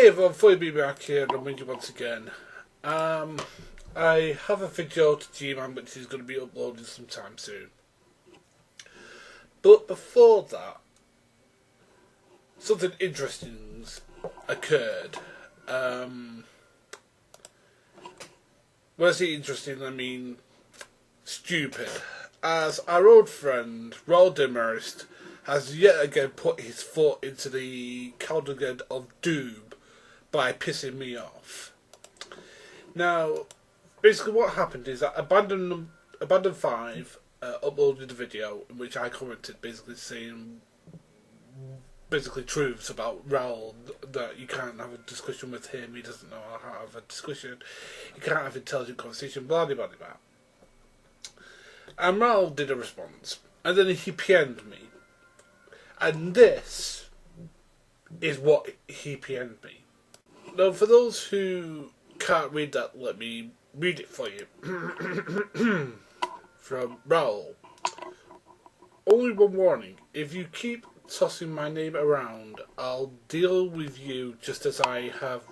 everyone, Phoneybeetlemaniacxs here, and I'm with you once again. I have a video to G-Man which is going to be uploaded sometime soon. But before that, something interesting occurred. When I say interesting, I mean stupid. As our old friend, Raoul has yet again put his foot into the cauldron of doom by pissing me off. Now, basically what happened is that Abaddon 5 uploaded a video in which I commented basically saying truths about Raoul, that you can't have a discussion with him, he doesn't know how to have a discussion, you can't have intelligent conversation, blah blah blah blah. And Raoul did a response, and then he PN'd me. And this is what he PN'd me. Now, for those who can't read that, let me read it for you. From Raoul. Only one warning. If you keep tossing my name around, I'll deal with you just as I have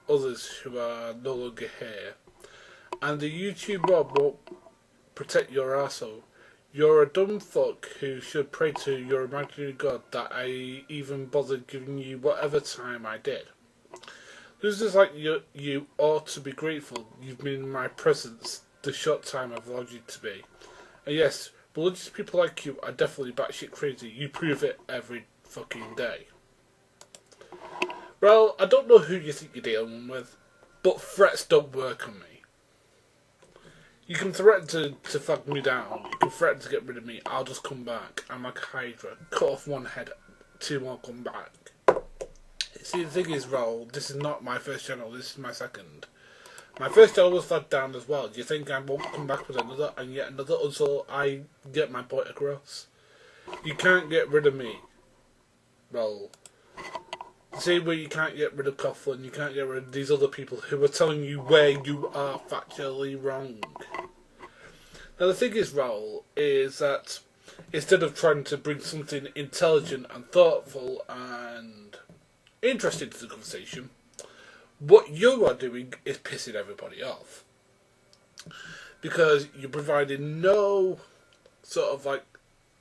others who are no longer here. And the YouTube mob won't protect your arsehole. You're a dumb fuck who should pray to your imaginary god that I even bothered giving you whatever time I did. Losers like you ought to be grateful you've been in my presence the short time I've allowed you to be. And yes, religious people like you are definitely batshit crazy. You prove it every fucking day. Well, I don't know who you think you're dealing with, but threats don't work on me. You can threaten to fuck me down, you can threaten to get rid of me, I'll just come back. I'm like a Hydra. Cut off one head, two more come back. See, the thing is, Raoul, this is not my first channel, this is my second. My first channel was flagged down as well. Do you think I won't come back with another and yet another until I get my point across? You can't get rid of me, Raoul. The same way you can't get rid of Coughlin, you can't get rid of these other people who are telling you where you are factually wrong. Now the thing is, Raoul, is that instead of trying to bring something intelligent and thoughtful and interesting to the conversation, what you are doing is pissing everybody off. Because you're providing no sort of like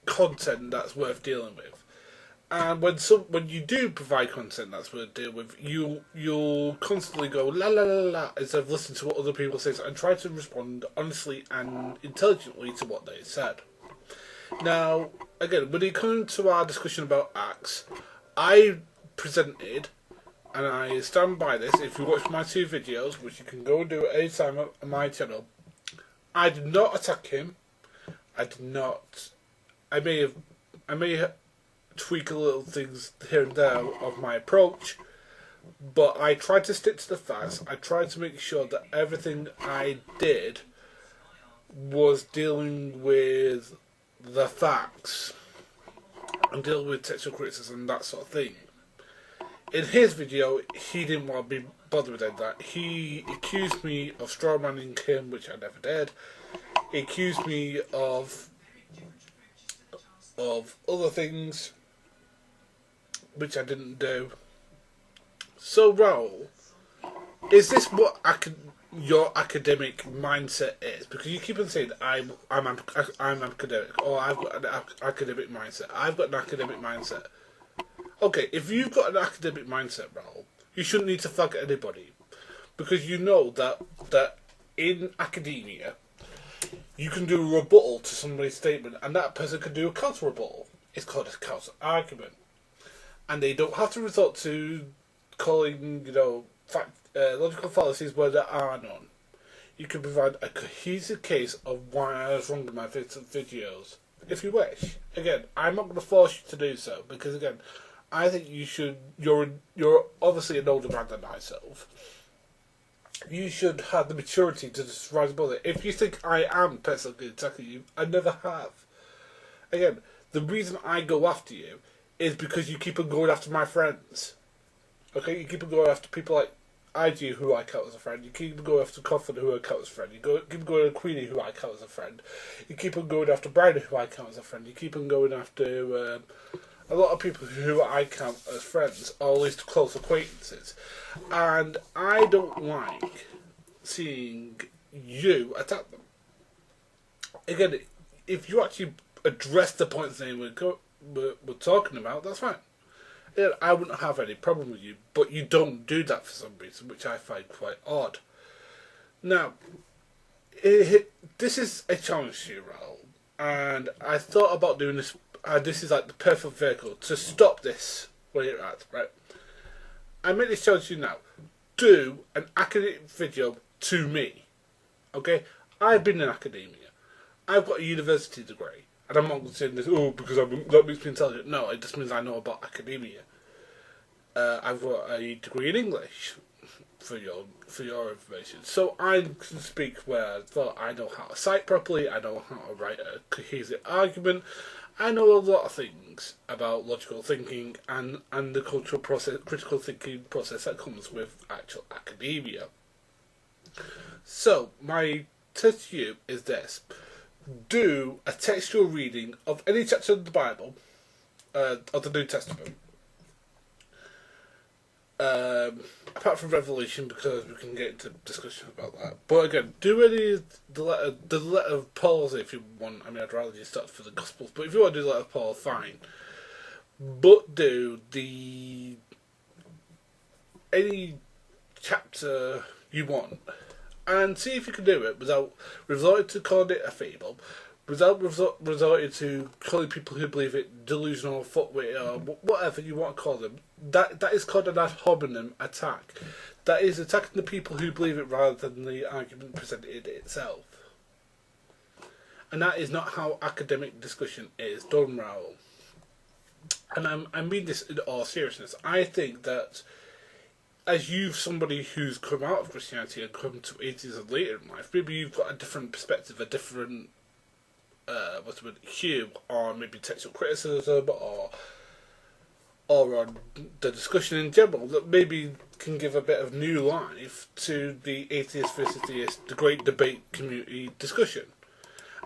content that's worth dealing with. And when you do provide content that's worth dealing with, you'll constantly go la la la la instead of listening to what other people say and try to respond honestly and intelligently to what they said. Now, again, when it comes to our discussion about acts, I presented, and I stand by this, if you watch my two videos, which you can go and do at any time on my channel, I did not attack him. I did not. I may have tweak a little things here and there of my approach, but I tried to stick to the facts. I tried to make sure that everything I did was dealing with the facts and dealing with textual criticism and that sort of thing. In his video, he didn't want to be bothered with that. He accused me of strawmanning him, which I never did. He accused me of other things which I didn't do. So, Raoul, is this what your academic mindset is? Because you keep on saying I'm academic, or I've got an academic mindset. I've got an academic mindset. Okay, if you've got an academic mindset, Raoul, you shouldn't need to fuck anybody, because you know that in academia you can do a rebuttal to somebody's statement, and that person can do a counter rebuttal. It's called a counter argument. And they don't have to resort to calling, logical fallacies where there are none. You can provide a cohesive case of why I was wrong in my videos, if you wish. Again, I'm not going to force you to do so, because again, I think you should. You're obviously an older man than myself. You should have the maturity to just rise above it. If you think I am personally attacking you, I never have. Again, the reason I go after you is because you keep on going after my friends. Okay, you keep on going after people like IG, who I count as a friend. You keep on going after Coughlin, who I count as a friend. Keep on going after Queenie, who I count as a friend. You keep on going after Brandon, who I count as a friend. You keep on going after a lot of people who I count as friends are at least close acquaintances. And I don't like seeing you attack them. Again, if you actually address the points that we're talking about, that's fine. Yeah, I wouldn't have any problem with you, but you don't do that for some reason, which I find quite odd. Now, this is a challenge to you, Raoul, and I thought about doing this. This is like the perfect vehicle to stop this where you're at, right? I make this challenge to you now. Do an academic video to me, okay? I've been in academia. I've got a university degree. And I'm not saying this, because that makes me intelligent. No, it just means I know about academia. I've got a degree in English, for your information. So I can speak where I thought I know how to cite properly, I know how to write a cohesive argument, I know a lot of things about logical thinking and the critical thinking process that comes with actual academia. So, my test to you is this. Do a textual reading of any chapter of the Bible, of the New Testament, apart from Revelation, because we can get into discussion about that. But again, do any of the letter of Paul's if you want. I mean, I'd rather just start for the Gospels, but if you want to do the letter of Paul, fine. But do any chapter you want, and see if you can do it without resorting to calling it a fable, without resorting to calling people who believe it delusional, fuckwit, or whatever you want to call them. That is called an ad hominem attack. That is attacking the people who believe it rather than the argument presented itself. And that is not how academic discussion is done, Raoul. And I mean this in all seriousness. I think that as somebody who's come out of Christianity and come to atheism later in life, maybe you've got a different perspective, a different hue on maybe textual criticism or on the discussion in general that maybe can give a bit of new life to the atheist versus theist, the great debate community discussion.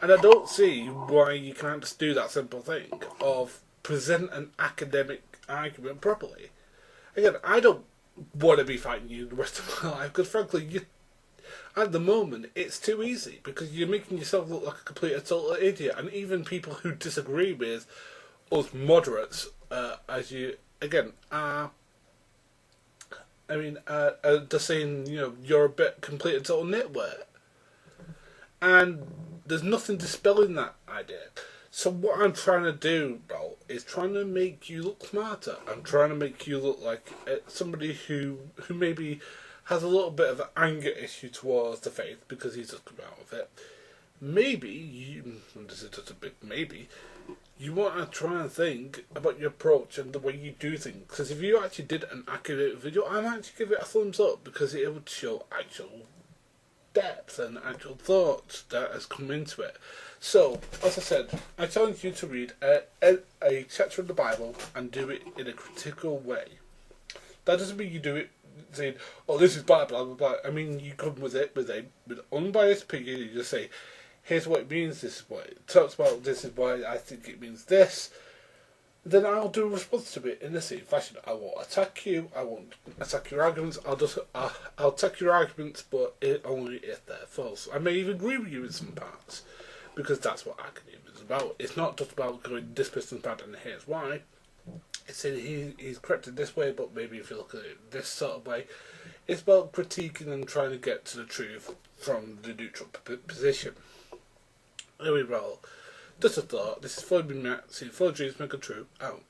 And I don't see why you can't just do that simple thing of present an academic argument properly. Again, I don't want to be fighting you the rest of my life because frankly, at the moment, it's too easy because you're making yourself look like a complete and total idiot. And even people who disagree with us moderates, as you, again, they're saying, you're a bit complete and total nitwit. And there's nothing dispelling that idea. So what I'm trying to do, Raoul, is trying to make you look smarter. I'm trying to make you look like somebody who maybe has a little bit of an anger issue towards the faith because he's just come out of it. Maybe, this is just a big maybe, you want to try and think about your approach and the way you do things. Because if you actually did an accurate video, I might actually give it a thumbs up because it would show actual depth and actual thoughts that has come into it. So, as I said, I challenge you to read a chapter of the Bible and do it in a critical way. That doesn't mean you do it saying, "Oh, this is bad, blah blah blah." I mean, you come with it with unbiased opinion. You just say, "Here's what it means. This is what it talks about. This is why I think it means this." Then I'll do a response to it in the same fashion. I won't attack you. I won't attack your arguments. I'll attack your arguments, but only if they're false. I may even agree with you in some parts, because that's what academia is about. It's not just about going, this person's bad and here's why. It's saying he's correct in this way, but maybe if you look at it this sort of way, it's about critiquing and trying to get to the truth from the neutral position. Anyway, Raoul, just a thought. This is Phoneybeetlemaniacxs, 4 dreams make a true. Out.